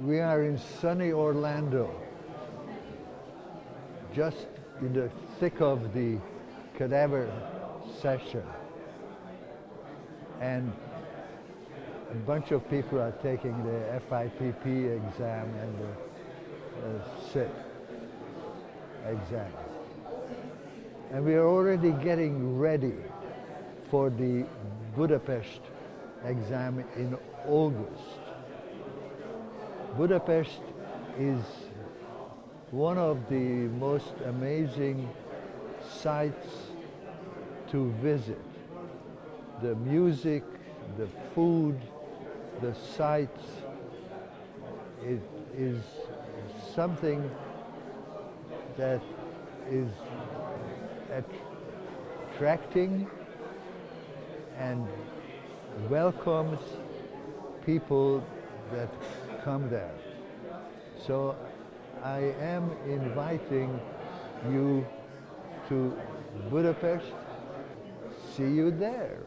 We are in sunny Orlando, just in the thick of the cadaver session. And a bunch of people are taking the FIPP exam and the CIPS exam. And we are already getting ready for the Budapest exam in August. Budapest is one of the most amazing sites to visit. The music, the food, the sights, it is something that is attracting and welcomes people that come there. So I am inviting you to Budapest. See you there.